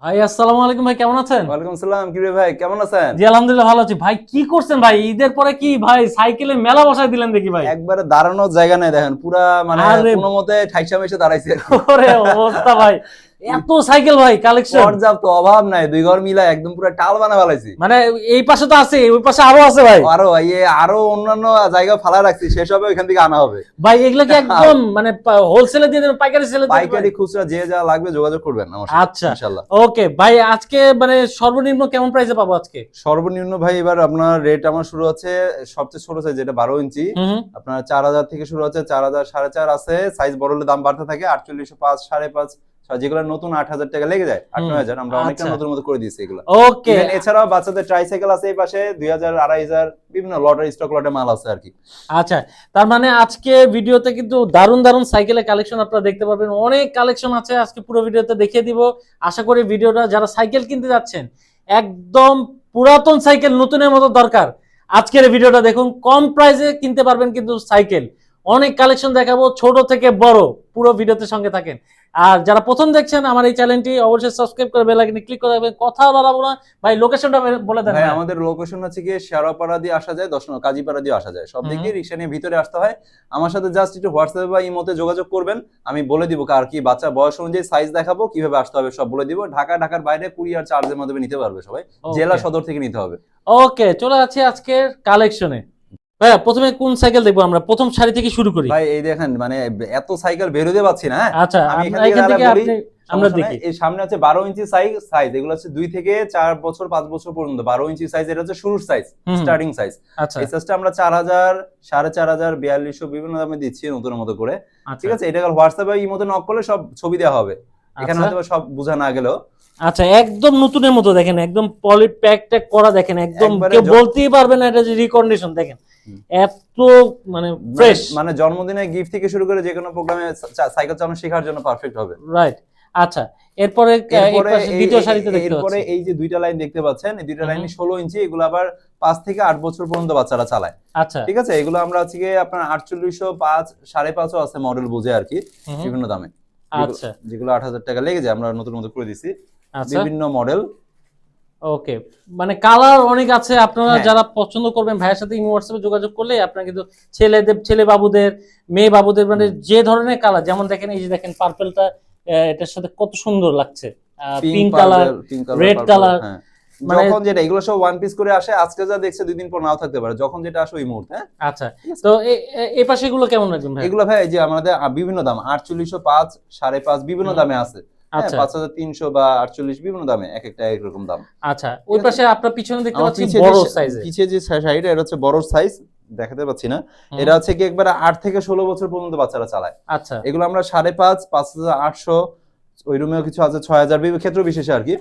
ভাই আসসালামু আলাইকুম, ভাই কেমন আছেন? ওয়ালাইকুম আসসালাম। কি রে ভাই, কেমন আছেন? জি আলহামদুলিল্লাহ ভালো আছি। ভাই কি করছেন ভাই? ঈদের পরে কি ভাই সাইকেলে মেলা বসায় দিলেন দেখি ভাই। একবারে দাঁড়ানোর জায়গা নাই, দেখেন পুরা মানে আরে কোনো মতে ঠাইসা মেশে দাঁড়াইছে। ওরে অবস্থা ভাই, এত সাইকেল ভাই কালেকশন। পর্যাপ্ত অভাব নাই, দুই ঘর মিলাই একদম পুরো টাল বানা ফেলাইছি। মানে এই পাশে তো আছে, ওই পাশে আরো আছে ভাই। আরো অন্যান্য জায়গা ফালা রাখছি, সেসব ওইখান থেকে আনা হবে। ভাই এগুলো কি একদম মানে হোলসেলে দিয়ে দেবেন, পাইকারি সেলে দিয়ে দেবেন? পাইকারি খুচরা যে যা লাগবে যোগাযোগ করবেন আমার সাথে, আচ্ছা ইনশাআল্লাহ। ওকে ভাই, আজকে মানে সর্বনিম্ন কেমন প্রাইসে পাবো আজকে? সর্বনিম্ন ভাই এবার আপনার রেট আমার শুরু হচ্ছে সবচেয়ে ছোট সাইজ, যেটা 12 ইঞ্চি, আপনার 4000 থেকে শুরু হচ্ছে, 4000, 4.5 আছে। সাইজ বড় হলে দাম বাড়তে থাকে, 4805, 5.5, যেগুলো নতুন 8000 টাকা লেগে যায়, 8-9000 আমরা অনেকটা নতুন মতো করে দিয়েছি এগুলো। ওকে, এছাড়াও বাচ্চাদের ট্রাইসাইকেল আছে এই পাশে 2000, 2500 বিভিন্ন লটের স্টক লটে মাল আছে আর কি। আচ্ছা, তার মানে আজকে ভিডিওতে কিন্তু দারুন দারুন সাইকেলের কালেকশন আপনারা দেখতে পাবেন, অনেক কালেকশন আছে আজকে পুরো ভিডিওতে দেখিয়ে দিব। আশা করি ভিডিওটা যারা সাইকেল কিনতে যাচ্ছেন, একদম পুরাতন সাইকেল নতুনের মতো দরকার, আজকের ভিডিওটা দেখুন। কম প্রাইসে কিনতে পারবেন কিন্তু সাইকেল, অনেক কালেকশন দেখাবো ছোট থেকে বড়, পুরো ভিডিওতে সঙ্গে থাকেন। আর যারা প্রথম দেখছেন আমার এই চ্যানেলটি, অবশ্যই সাবস্ক্রাইব করে বেল আইকনে ক্লিক করে রাখবেন। কথা বাড়াবো না ভাই, লোকেশনটা বলে দেন। ভাই আমাদের লোকেশন হচ্ছে কি শেয়ারপাড়া দিয়ে আসা যায়, 10 নম্বর কাজীপাড়া দিয়ে আসা যায়, সব দিকে রিকশা নিয়ে ভিতরে আসতে হয়। আমার সাথে জাস্ট একটু হোয়াটসঅ্যাপে বা ইমোতে যোগাযোগ করবেন, আমি বলে দিব কার কি বাচ্চা বয়স অনুযায়ী সাইজ দেখাবো, কিভাবে আসতে হবে সব বলে দিব। ঢাকার বাইরে কুরিয়ার চার্জের মাধ্যমে নিতে পারবে সবাই, জেলা সদর থেকে নিতে হবে। ওকে, চলে যাচ্ছি আজকের কালেকশনে। ভাইয়া প্রথমে কোন সাইকেল দেখবো আমরা? প্রথম সারি থেকে শুরু করি। ভাই এই দেখেন, মানে এত সাইকেল বের হতে পাচ্ছি না। আচ্ছা, আমি এখান থেকে আমরা দেখি। এই সামনে আছে 12 ইঞ্চি সাইজ, এগুলো হচ্ছে 2 থেকে 4 বছর 5 বছর পর্যন্ত 12 ইঞ্চি সাইজ, এটা হচ্ছে শুরুর সাইজ, স্টার্টিং সাইজ। আচ্ছা, এই সাইজটা আমরা 4000, 4500, 4200 বিভিন্ন দামে দিচ্ছি নতুনের মতো করে। ঠিক আছে, এটা হোয়াটসঅ্যাপে ইমোতে নক করলে সব ছবি দেওয়া হবে, এখানে হয়তো সব বোঝা না গেলেও। আচ্ছা, একদম নতুনের মতো দেখেন, একদম পলি প্যাক ট্যাক করা দেখেন, একদম কেউ বলতেই পারবে না এটা যে রিকন্ডিশন। দেখেন এত মানে ফ্রেশ, মানে জন্মদিনে গিফট থেকে শুরু করে যে কোনো প্রোগ্রামে সাইকেল চালানো শেখার জন্য পারফেক্ট হবে। রাইট। আচ্ছা, এরপরে দ্বিতীয় সারিতে দেখতে পাচ্ছি, এরপরে এই যে দুইটা লাইন দেখতে পাচ্ছেন, এই দুইটা লাইনই 16 ইঞ্চি, এগুলো আবার 5 থেকে 8 বছর পর্যন্ত বাচ্চারা চালায়। আচ্ছা ঠিক আছে, এগুলো আমরা আজকে আপনার 4805, 5.5 আছে মডেল বুঝে আর কি, বিভিন্ন দামে। আচ্ছা, যেগুলো 8000 টাকা লেগে যায় আমরা নতুন মতো করে দিছি, আচ্ছা বিভিন্ন মডেল। ওকে, মানে কালার অনেক আছে, আপনারা যারা পছন্দ করবেন ভাইয়ের সাথে হোয়াটসঅ্যাপে যোগাযোগ করলে আপনারা কিন্তু ছেলে বাবুদের, মেয়ে বাবুদের, মানে যে ধরনের কালার, যেমন দেখেন এই যে দেখেন পার্পলটা, এটার সাথে কত সুন্দর লাগছে, পিঙ্ক কালার, রেড কালার, মানে যখন যেটা, এগুলো সব ওয়ান পিস করে আসে, আজকে যা দেখছে 2 দিন পর নাও থাকতে পারে, যখন যেটা আসে ওই মুহূর্তে। আচ্ছা, তো এই পাশে এগুলো কেমন রাখবেন ভাই? এগুলো ভাই যে আমাদের বিভিন্ন দাম, 4805, 5.5 বিভিন্ন দামে আছে। 5300 বা 48 বিভিন্ন দামে, এক একটা এক রকম দাম। আচ্ছা, ওই পাশে আপনার পিছনে দেখতে পাচ্ছি বড় সাইজের, পিছে যে সাইড, এটা হচ্ছে বড় সাইজ, দেখাতে পাচ্ছি না। এটা হচ্ছে কি একবার 8 থেকে 16 বছর পর্যন্ত বাচ্চারা চালায়। আচ্ছা, এগুলো আমরা 5.5, 5800, ওই রুমেও কিছু আছে 6000, বিভিন্ন ক্ষেত্র বিশেষে আর কি,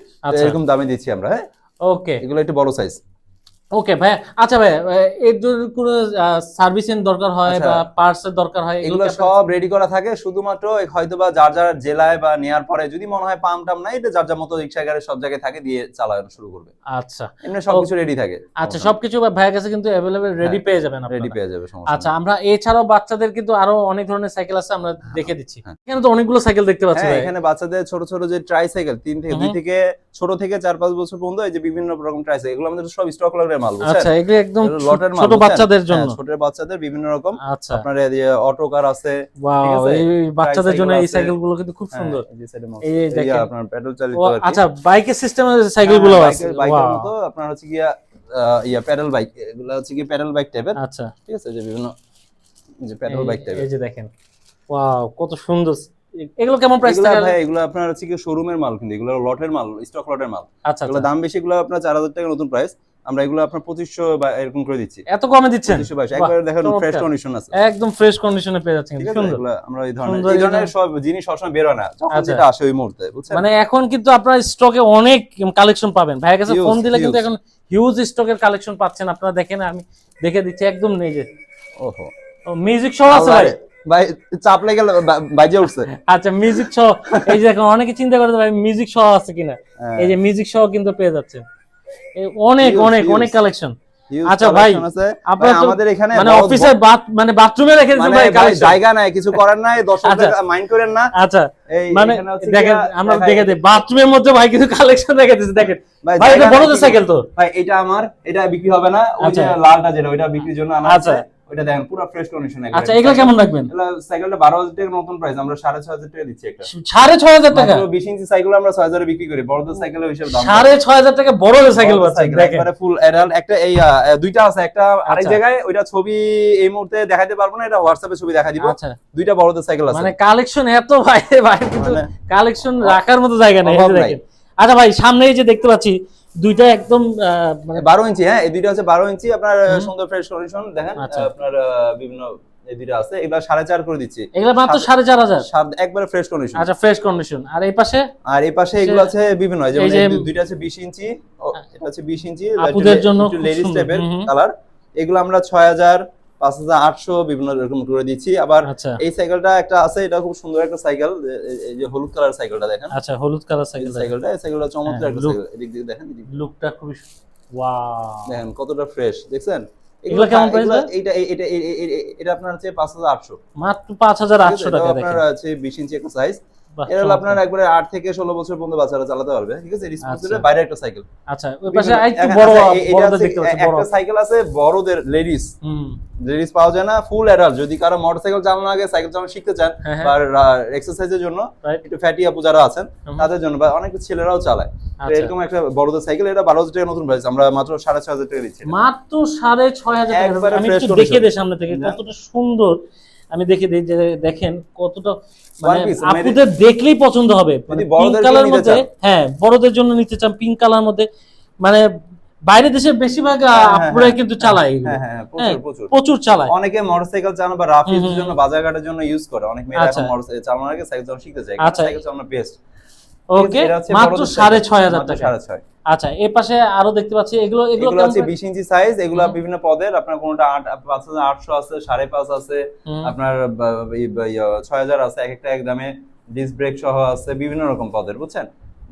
এরকম দামে দিচ্ছি আমরা। হ্যাঁ ওকে, এগুলো একটু বড় সাইজ। ওকে ভাই। আচ্ছা ভাই, এর জন্য কোনো সার্ভিসিং দরকার হয় বা পার্টস এর দরকার হয়? এগুলো সব রেডি করা থাকে, শুধুমাত্র হয়তোবা যার জেলায় বা নেয়ার পরে যদি মনে হয় পাম্প টাম নাই, এটা যার মতো রিকশা গাড়ি সব জায়গায় থাকে, দিয়ে চালানো শুরু করবে। আচ্ছা, এমনি সবকিছু রেডি থাকে। আচ্ছা, সবকিছু ভাইয়ের কাছে কিন্তু अवेलेबल রেডি পেয়ে যাবেন আপনারা, রেডি পেয়ে যাবে, সমস্যা। আচ্ছা, আমরা এছাড়াও বাচ্চাদের কিন্তু আরো অনেক ধরনের সাইকেল আছে, আমরা দেখে দিচ্ছি। এখানে তো অনেকগুলো সাইকেল দেখতে পাচ্ছি ভাই। এখানে বাচ্চাদের ছোট ছোট যে ট্রাই সাইকেল, 2 থেকে ছোট থেকে 4-5 বছর পর্যন্ত, এই যে বিভিন্ন রকম ট্রাই সাইকেল, এগুলো আমাদের সব স্টক লটের মাল। আচ্ছা, এগুলো একদম ছোট বাচ্চাদের জন্য, ছোট বাচ্চাদের বিভিন্ন রকম। আচ্ছা, আপনার অটো কার আছে, ওয়াও, এই বাচ্চাদের জন্য এই সাইকেলগুলো কিন্তু খুব সুন্দর। এই দেখেন আপনার পেডাল চালিত আর কি। আচ্ছা, বাইকের সিস্টেমের সাইকেলগুলো আছে, বাইকের মতো আপনার হচ্ছে কি পেডাল বাইক, এগুলো হচ্ছে কি পেডাল বাইক টাইপের। আচ্ছা, ঠিক আছে, যে বিভিন্ন যে পেডাল বাইক টাইপের, এই যে দেখেন, ওয়াও কত সুন্দর। এগুলো কেমন প্রাইস থাকে ভাই? এগুলো আপনার হচ্ছে কি শোরুমের মাল, কিন্তু এগুলো লটের মাল, স্টক লটের মাল। আচ্ছা, এগুলো দাম বেশি, এগুলো আপনার 4000 টাকা নতুন প্রাইস, আমরা এগুলো আপনার 2500 বা এরকম করে দিচ্ছি। এত কমে দিচ্ছেন? 2522, একবারে দেখেন ফ্রেশ কন্ডিশন আছে, একদম ফ্রেশ কন্ডিশনে পেয়ে যাচ্ছেন। সুন্দর, আমরা এই ধরনের সব জিনিস সবসময় বের হয় না, যখন যেটা আসে ওই মুহূর্তে, বুঝছেন? মানে এখন কিন্তু আপনারা স্টকে অনেক কালেকশন পাবেন, ভাইয়ের কাছে ফোন দিলে কিন্তু এখন হিউজ স্টকের কালেকশন পাচ্ছেন। আপনারা দেখেন, আমি দেখে দিচ্ছি একদম নেই যে, ওহো, মিউজিক সহ আছে ভাই। ভাই চাপ লেগে বাজে উঠছে। আচ্ছা, মিউজিক সহ, এই যে এখন অনেকে চিন্তা করে ভাই মিউজিক সহ আছে কিনা, এই যে মিউজিক সহ কিন্তু পেয়ে যাচ্ছেন, অনেক অনেক অনেক কালেকশন। Huge আচ্ছা ভাই, collection আছে। আপনারা ভাই, তো আমাদের এখানে মানে অফিসের মানে বাথরুমে রেখে দিয়েছেন মানে ভাই ভাই কালেকশন। জায়গা নাই, কিছু করার নাই, দর্শকরা আচ্ছা। মাইন্ড করেন না। আচ্ছা এই মানে এখানে হচ্ছে দেখেন, গিয়া আমরা দেখাই- দেখে দিই বাথরুমের মধ্যে ভাই কিছু কালেকশন রেখে দিয়েছে, দেখেন ভাই এটা জায়গা বড়দের নাই, সাইকেল তো। ভাই এটা আমার, এটা বিক্রি হবে না, ওই যে আচ্ছা। লালটা যেটা ওইটা বিক্রির জন্য আনা আচ্ছা। আছে, ওইটা দেখেন পুরো ফ্রেশ কন্ডিশন। আচ্ছা এগুলো কেমন রাখবেন? সাইকেলটা 12,000 টাকা নতুন প্রাইস, আমরা 6,500 টাকা দিচ্ছি একটা। 6,500 টাকা? মাত্র 20 ইঞ্চি সাইকেল আমরা 6,000 এ বিক্রি করি, বড়দের সাইকেলের হিসাব দাম 6,500 টাকা বড়দের সাইকেল পাচ্ছেন, সাইকেল দেখেন। একবারে ফুল অ্যাডাল্ট। একটা এই দুইটা আছে, একটা আরেক আচ্ছা। জায়গায়, ওইটা ছবি এই মুহূর্তে দেখাইতে পারবো না, এটা হোয়াটসঅ্যাপে ছবি দেখা দিব। আচ্ছা দুইটা বড়দের সাইকেল আছে, মানে কালেকশন এত ভাই, ভাই কিন্তু মানে কালেকশন রাখার মতো জায়গা নেই, এই অভাব যে নাই। দেখেন। আচ্ছা ভাই সামনে এই যে দেখতে পাচ্ছি দুইটা একদম মানে 12 ইঞ্চি, হ্যাঁ এই দুইটা হচ্ছে 12 ইঞ্চি আপনার, হুম। সুন্দর ফ্রেশ কন্ডিশন দেখেন। আচ্ছা। আপনার বিভিন্ন এই দুইটা আছে, এগুলা 4.5 করে দিচ্ছি, এগুলা মাত্র 4,500। একবারে ফ্রেশ কন্ডিশন। আচ্ছা ফ্রেশ কন্ডিশন। আর এই পাশে আর এই পাশে এগুলো আছে বিভিন্ন, যেমন এই যে এই দুইটা আছে 20 ইঞ্চি, এটা আছে 20 ইঞ্চি, আপুদের জন্য একটু খুব লেডিস সুন্দর। টাইপের হুম হুম। কালার। এগুলো আমরা 6,000, 5,800 বিভিন্ন রকম করে দিচ্ছি। আবার আচ্ছা এই সাইকেলটা একটা আছে, এটা খুব সুন্দর একটা সাইকেল, এই যে হলুদ কালার সাইকেলটা দেখেন। আচ্ছা হলুদ কালার এই সাইকেল, সাইকেলটা, এই সাইকেলটা চমৎকার হ্যাঁ, একটা look- সাইকেল, এদিক দিয়ে দেখেন, লুকটা খুবই ওয়াও। দেখেন কতটা ফ্রেশ, দেখছেন? এগুলো কেমন প্রাইস? এটা এটা আপনার হচ্ছে 5,800 মাত্র 5,800 টাকা, আপনার দেখেন। আছে 20 ইঞ্চি একটা সাইজ। বাহ, এটা হলো চমৎকার। আপনার একবারে 8 থেকে 16 বছর পর্যন্ত বাচ্চারা চালাতে পারবে, ঠিক আছে? রেসপন্সিবল বাইরে একটা সাইকেল। আচ্ছা ওই পাশে একটু এখন বড় আচ্ছা, এটা বড়দের হচ্ছে দেখতে পাচ্ছি, বড়। একটা সাইকেল আছে বড়দের, লেডিস হুম লেডিস পাওয়া যায় না, ফুল অ্যাডাল্ট। যদি কারো মোটরসাইকেল চালানোর আগে সাইকেল চালানো শিখতে চান হ্যাঁ, বা এক্সারসাইজের জন্য, Right. একটু ফ্যাটি আপু যারা আছেন হুম। তাদের জন্য, বা অনেক ছেলেরাও চালায়, তো আচ্ছা। এরকম একটা বড়দের সাইকেল, এটা 12,000 টাকা নতুন প্রাইস, আমরা মাত্র 6,500 টাকা দিচ্ছি। মাত্র 6,500 টাকা। একবারে আমি fresh একটু condition। দেখে দিই সামনে থেকে না। কতটা সুন্দর, আমি দেখে দিই যে দেখেন কতটা মানে One piece, আপুদের দেখলেই পছন্দ হবে। যদি পিঙ্ক বড়দের জন্য কালার নিতে মধ্যে, চান। হ্যাঁ বড়দের জন্য নিতে চান পিঙ্ক কালার মধ্যে, মানে বাইরে দেশে বেশিরভাগ আপুরাই কিন্তু চালায় এগুলো। হ্যাঁ হ্যাঁ হ্যাঁ, প্রচুর প্রচুর চালায়। অনেকে মোটরসাইকেল চালানো বা রাফ হুম, ইউজের হুম, জন্য, বাজার ঘাটের জন্য ইউজ করে। অনেক মেয়েরা আচ্ছা। এখন মোটরসাইকেল চালানোর আগে সাইকেল চালানো শিখতে চায়, আচ্ছা। সাইকেল চালানো বেস্ট। ওকে মাত্র 6,500 টাকা। 6,500। আচ্ছা এই পাশে আরো দেখতে পাচ্ছি এগুলো এগুলো এগুলো আছে কেমন? 20 ইঞ্চি সাইজ, এগুলো হুম। বিভিন্ন পদের, আপনার কোনটা 5,800 আছে, 5,500 আছে, হুম। আপনার 6,000 আছে, এক একটা এক দামে, ডিস্ক ব্রেক সহ আছে, বিভিন্ন রকম পদের, বুঝছেন?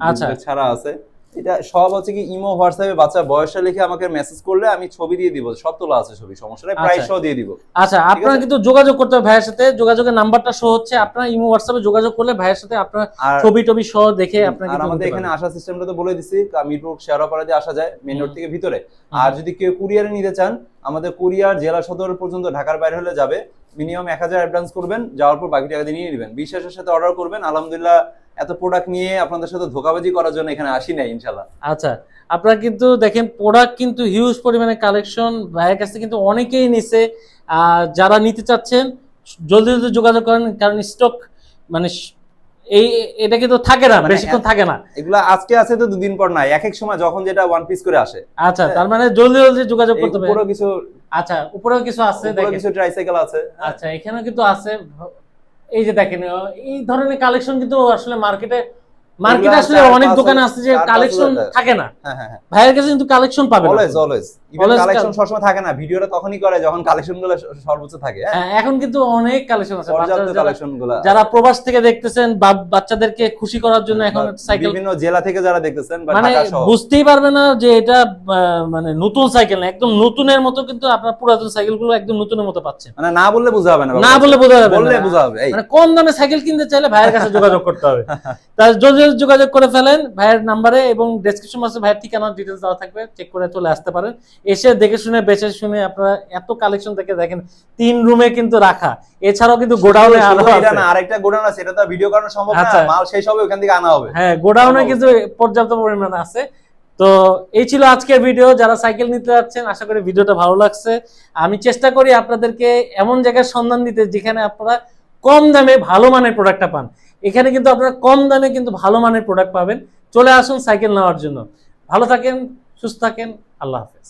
আচ্ছা। ডিস্ক ব্রেক ছাড়া আছে। এটা সব হচ্ছে কি ইমো হোয়াটসঅ্যাপে বাচ্চা বয়সটা লিখে আমাকে মেসেজ করলে আমি ছবি দিয়ে দিব, সব তোলা আছে ছবি, সমস্যা নাই, প্রাইস আচ্ছা। সহ দিয়ে দিব। আচ্ছা আপনারা কিন্তু যোগাযোগ করতে হবে ভাইয়ের সাথে, যোগাযোগের নাম্বারটা শো হচ্ছে, আপনারা ইমো হোয়াটসঅ্যাপে যোগাযোগ করলে ভাইয়ের সাথে আপনারা আর ছবি টবি সহ দেখে আপনারা আর কিন্তু আমাদের নিতে এখানে পারবেন। আসার সিস্টেমটা তো বলে দিছি, মিরপুর শেয়ারপাড়া দিয়ে আসা যায় মেইন রোড হুম। থেকে ভিতরে। আর যদি কেউ কুরিয়ারে নিতে চান, আমাদের কুরিয়ার জেলা সদর পর্যন্ত ঢাকার বাইরে হলে যাবে, মিনিমাম 1,000 অ্যাডভান্স করবেন, যাওয়ার পর বাকি টাকা দিয়ে নিয়ে নেবেন। বিশ্বাসের সাথে অর্ডার করবেন। আলহামদুলিল্লাহ এত প্রোডাক্ট নিয়ে আপনাদের সাথে ধোঁকাবাজি করার জন্য এখানে আসি নাই ইনশাল্লাহ। আচ্ছা আপনারা কিন্তু দেখেন প্রোডাক্ট কিন্তু হিউজ পরিমাণে কালেকশন ভাইয়ের কাছে কিন্তু অনেকেই নিছে। যারা নিতে চাচ্ছেন জলদি জলদি যোগাযোগ করেন, কারণ স্টক মানে এই এটা কিন্তু থাকে না, মানে বেশিক্ষণ থাকে না। এগুলা আজকে আছে তো দুদিন পর নাই, এক এক সময় যখন যেটা ওয়ান পিস করে আসে। আচ্ছা তার মানে জলদি জলদি যোগাযোগ করতে হবে। উপরেও কিছু, আচ্ছা উপরেও কিছু আছে উপরেও দেখেন। কিছু ট্রাইসাইকেল আছে। আচ্ছা এখানে কিন্তু আছে, এই যে দেখেন এই ধরনের কালেকশন কিন্তু আসলে মার্কেটে আসলে অনেক দোকানে আছে যে কালেকশন থাকে না। হ্যাঁ হ্যাঁ হ্যাঁ, ভাইয়ের কাছে কিন্তু কালেকশন পাবেন always always. Even Always collection সবসময় থাকে না, ভিডিওটা তখনই করে যখন কালেকশন গুলো সর্বোচ্চ থাকে। হ্যাঁ, হ্যাঁ, এখন কিন্তু অনেক কালেকশন আছে। পর্যাপ্ত বাচ্চারা কালেকশন গুলো যারা প্রবাস থেকে দেখতেছেন বাচ্চাদেরকে খুশি করার জন্য এখন সাইকেল, বিভিন্ন জেলা থেকে যারা দেখতেছেন বা মানে ঢাকা সহ, বুঝতেই পারবে না যে এটা মানে নতুন সাইকেল না, একদম নতুনের মতো কিন্তু আপনার পুরাতন সাইকেল গুলো একদম নতুনের মতো পাচ্ছেন। মানে না বললে বোঝা হবে না, না বললে বোঝা যাবে না। বললে বোঝা হবে। এই মানে কম দামে সাইকেল কিনতে চাইলে ভাইয়ের কাছে যোগাযোগ করতে হবে। তার জলদি জলদি যোগাযোগ করে ফেলেন ভাইয়ের নাম্বারে, এবং ডেসক্রিপশন বক্সে ভাইয়ের ঠিকানা ডিটেইলস দেওয়া থাকবে, চেক করে চলে আসতে পারেন। এসে দেখে শুনে বেছে শুনে আপনারা এত কালেকশন থেকে দেখেন 3 রুমে কিন্তু রাখা, এছাড়াও কিন্তু গোডাউনে আরো এটা আছে। না, আরেকটা গোডাউন আছে, এটা তো ভিডিও করানো সম্ভব না, আচ্ছা। মাল শেষ হবে ওখান থেকে আনা হবে। হ্যাঁ গোডাউনে কিন্তু পর্যাপ্ত পরিমাণে আছে। তো এই ছিল আজকের ভিডিও। যারা সাইকেল নিতে যাচ্ছেন আশা করি ভিডিওটা ভালো লাগছে। আমি চেষ্টা করি আপনাদেরকে এমন জায়গার সন্ধান দিতে যেখানে আপনারা কম দামে ভালো মানের প্রোডাক্টটা পান। এখানে কিন্তু আপনারা কম দামে কিন্তু ভালো মানের প্রোডাক্ট পাবেন। চলে আসুন সাইকেল নেওয়ার জন্য। ভালো থাকেন, সুস্থ থাকেন, আল্লাহ হাফেজ।